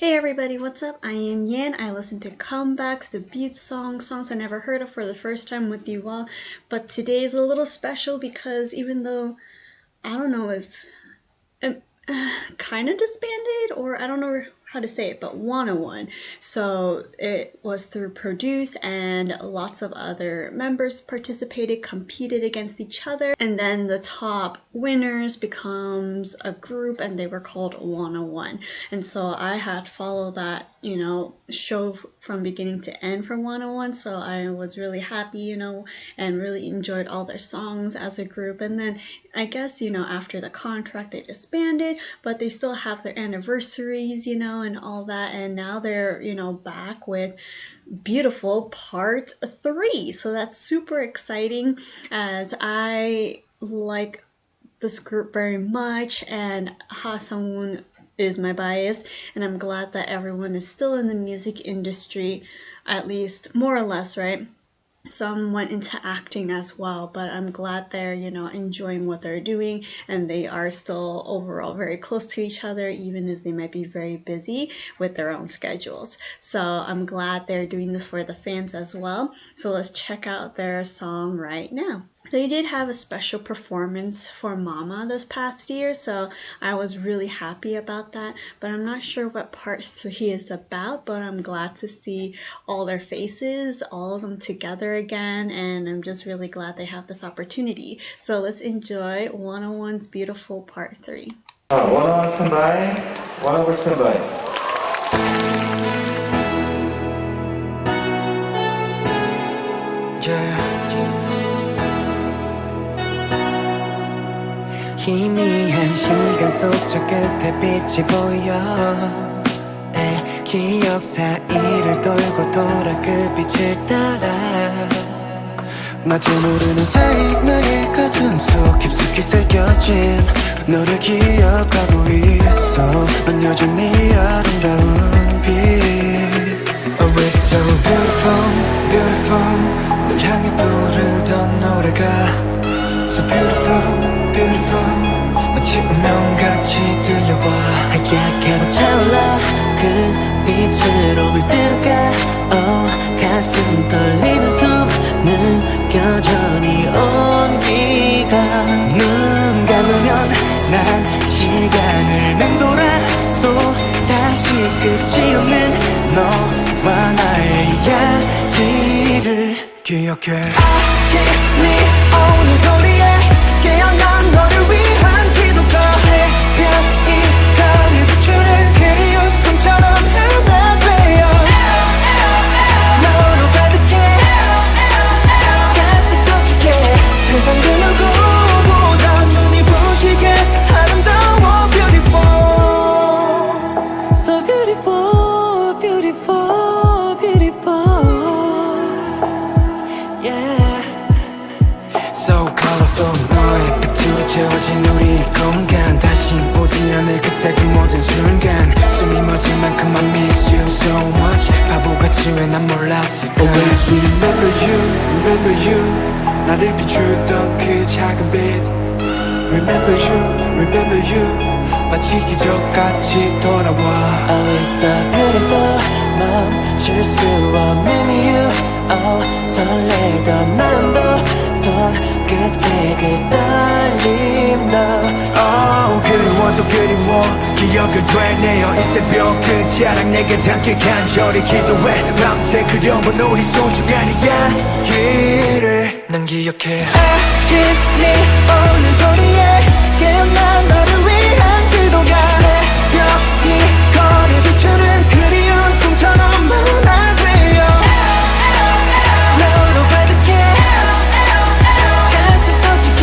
Hey everybody, what's up? I am Yin. I listen to comebacks, debut songs I never heard of for the first time with you all. But today is a little special because even though I don't know if kind of disbanded, or I don't know how to say it, but 101. So it was through Produce, and lots of other members participated, competed against each other, and then the top winners becomes a group, and they were called 101. And so I had followed that, show from beginning to end for 101. So I was really happy, and really enjoyed all their songs as a group. And then I guess, after the contract, they disbanded, but they still have their anniversaries, and all that. And now they're, back with Beautiful Part 3. So that's super exciting, as I like this group very much, and Ha Sung-woon is my bias, and I'm glad that everyone is still in the music industry, at least more or less, right? Some went into acting as well, but I'm glad they're, enjoying what they're doing, and they are still overall very close to each other, even if they might be very busy with their own schedules. So I'm glad they're doing this for the fans as well. So let's check out their song right now. They did have a special performance for Mama this past year, so I was really happy about that, but I'm not sure what part 3 is about, but I'm glad to see all their faces, all of them together again, and I'm just really glad they have this opportunity. So let's enjoy 101's Beautiful Part 3. 101 스탠바이, 101 스탠바이. 희미한 시간 속 저 끝에 빛이 보여 기억 사이를 돌고 돌아 그 빛을 따라 나도 모르는 사이 나의 가슴 속 깊숙이 새겨진 너를 기억하고 있어 넌 여전히 아름다운 빛 Oh it's so beautiful, beautiful 널 향해 부르던 노래가 So beautiful, beautiful 마치 운명같이 들려와 하얗게 차올라 그 빛으로 물들어가 Oh 가슴 떨리는 숨 느껴져 네 온기가 눈 감으면 난 시간을 맴돌아 또 다시 끝이 없는 너와 나의 이야기를 기억해 아침이 오는 소리에 깨어난 너를 위한 기도가 새벽이 거리를 비추는 그리운 꿈처럼 하나 되어 너로 가득해 가슴 터지게 세상 그 누구보다 눈이 부시게 아름다워 beautiful So beautiful, beautiful, beautiful Yeah So colorful 너의 빛으로 채워진 우리 공간 다시 오지 않을 그때 그 모든 순간 숨이 멎을 만큼 I miss you so much 바보같이 왜 난 몰랐을까 Always remember you, remember you 나를 비추던 그 작은 빛 Remember you, remember you 마치 기적같이 돌아와 Oh it's so beautiful 멈출 수 없는 이유 Oh 설레던 마음도 손끝에 그 떨림 너 Oh 그리워 또 그리워 기억을 되뇌어 이 새벽 그 자랑 내게 닿길 간절히 기도해 밤새 그려본 우리 소중한 이야기를 난 기억해 아침이 오는 소리에 깨어난 너를 위한 기도가 새벽이 거리 비추는 그리운 꿈처럼 하나 되어 너로 가득해 가슴 터지게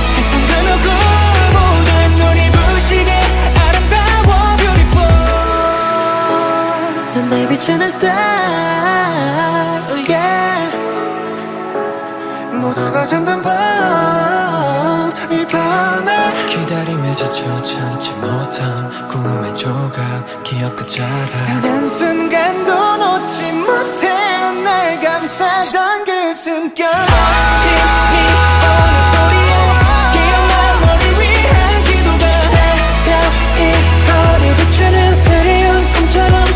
세상 그 누구보다 눈이 부시게 아름다워 beautiful 날 비추는 star oh yeah 모두가 잠든 밤 이 밤에 기다림에 지쳐 참지 못한 꿈의 조각 기억과 자라 단 한순간도 놓지 못해 날 감싸던 그 숨결 아침이 오는 소리에 깨어난 너를 위한 기도가 새벽이 거리 비추는 그리운 꿈처럼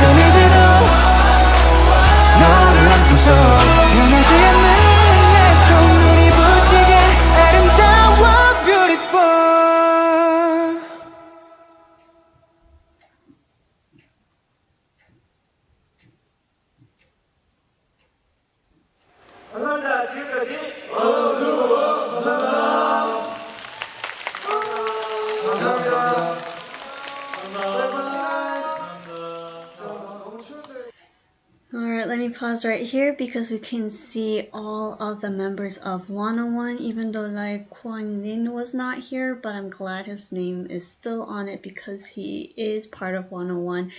가슴이 들어 너를 안고서 변하지 않는 약속 눈이 부시게 아름다워 beautiful 감사합니다. 지금까지 Alright, let me pause right here because we can see all of the members of 101, even though like Kwon Lin was not here, but I'm glad his name is still on it because he is part of 101.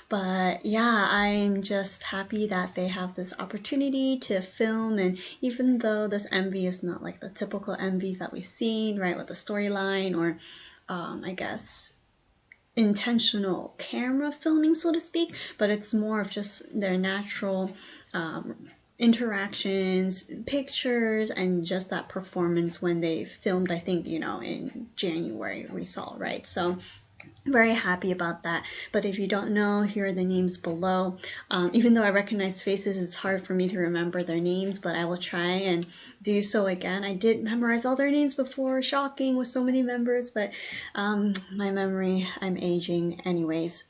But yeah, I'm just happy that they have this opportunity to film, and even though this MV is not like the typical MVs that we've seen, right, with the storyline or I guess intentional camera filming, so to speak, but it's more of just their natural interactions, pictures, and just that performance when they filmed, I think, you know, in January we saw, right? So very happy about that. But if you don't know, here are the names below. Even though I recognize faces, it's hard for me to remember their names, but I will try and do so again. I did memorize all their names before, shocking with so many members, but my memory, I'm aging anyways.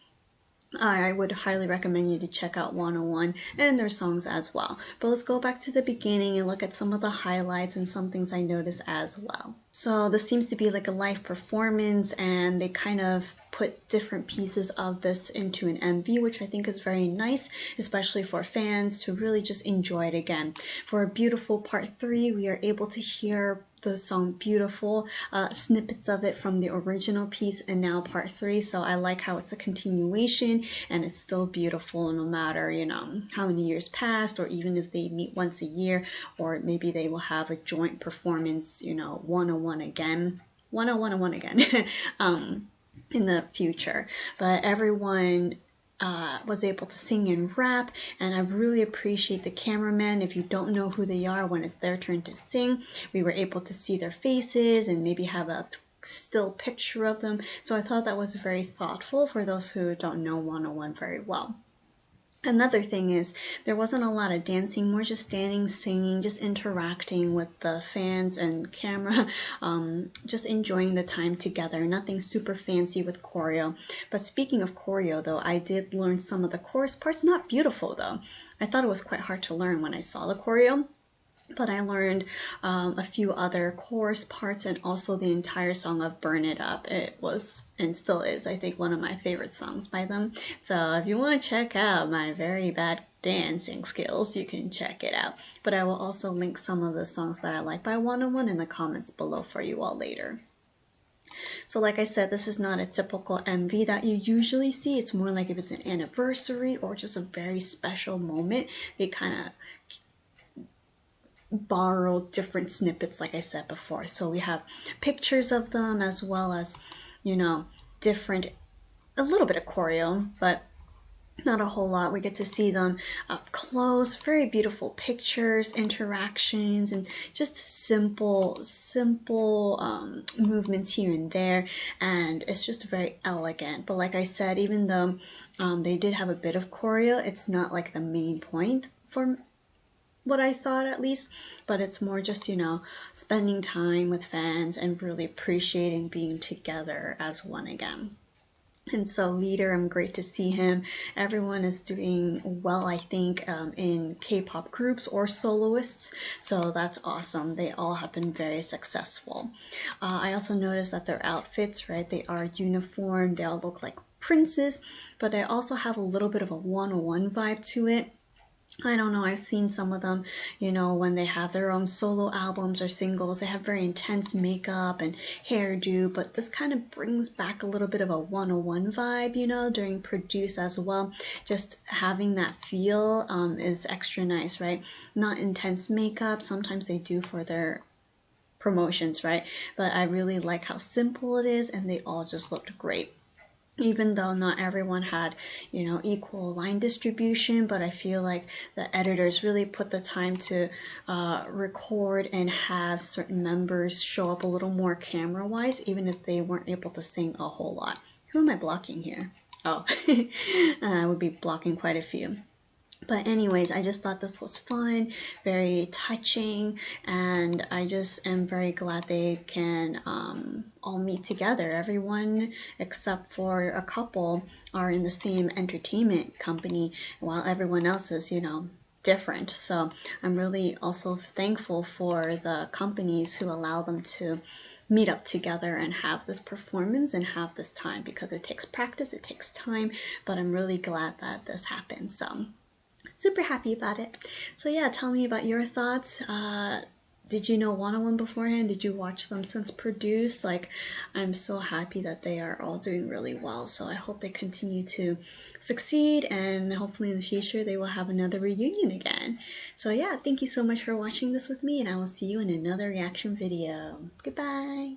I would highly recommend you to check out 101 and their songs as well. But let's go back to the beginning and look at some of the highlights and some things I noticed as well. So this seems to be like a live performance, and they kind of put different pieces of this into an MV, which I think is very nice, especially for fans to really just enjoy it again. For Beautiful Part 3, we are able to hear the song Beautiful, snippets of it from the original piece and now part 3. So I like how it's a continuation and it's still beautiful no matter, you know, how many years passed, or even if they meet once a year, or maybe they will have a joint performance, you know, 101 again, 101 again in the future. But everyone was able to sing and rap, and I really appreciate the cameraman. If you don't know who they are, when it's their turn to sing, we were able to see their faces and maybe have a still picture of them. So I thought that was very thoughtful for those who don't know 101 very well. Another thing is there wasn't a lot of dancing, more just standing, singing, just interacting with the fans and camera, just enjoying the time together. Nothing super fancy with choreo. But speaking of choreo though, I did learn some of the chorus parts. Not beautiful though. I thought it was quite hard to learn when I saw the choreo. But I learned a few other chorus parts and also the entire song of Burn It Up. It was, and still is, I think, one of my favorite songs by them. So if you want to check out my very bad dancing skills, you can check it out. But I will also link some of the songs that I like by 101 in the comments below for you all later. So like I said, this is not a typical MV that you usually see. It's more like if it's an anniversary or just a very special moment, they kind of borrow different snippets, like I said before. So we have pictures of them as well as, you know, different, a little bit of choreo, but not a whole lot. We get to see them up close, very beautiful pictures, interactions, and just simple movements here and there, and it's just very elegant. But like I said, even though they did have a bit of choreo, it's not like the main point for what I thought, at least, but it's more just, you know, spending time with fans and really appreciating being together as one again. And so Leader, I'm great to see him. Everyone is doing well, I think, in K-pop groups or soloists, so that's awesome. They all have been very successful. I also noticed that their outfits, right, they are uniform, they all look like princes, but they also have a little bit of a 101 vibe to it. I don't know, I've seen some of them, you know, when they have their own solo albums or singles, they have very intense makeup and hairdo, but this kind of brings back a little bit of a 101 vibe, you know, during Produce as well. Just having that feel is extra nice, right? Not intense makeup, sometimes they do for their promotions, right? But I really like how simple it is, and they all just looked great. Even though not everyone had, you know, equal line distribution, but I feel like the editors really put the time to record and have certain members show up a little more camera-wise, even if they weren't able to sing a whole lot. Who am I blocking here? Oh, I would be blocking quite a few. But anyways, I just thought this was fun, very touching, and I just am very glad they can all meet together. Everyone except for a couple are in the same entertainment company, while everyone else is, different. So I'm really also thankful for the companies who allow them to meet up together and have this performance and have this time, because it takes practice, it takes time, but I'm really glad that this happened. So super happy about it. So yeah, tell me about your thoughts. Did you know One beforehand? Did you watch them since Produce? Like, I'm so happy that they are all doing really well. So I hope they continue to succeed, and hopefully in the future they will have another reunion again. So yeah, thank you so much for watching this with me, and I will see you in another reaction video. Goodbye!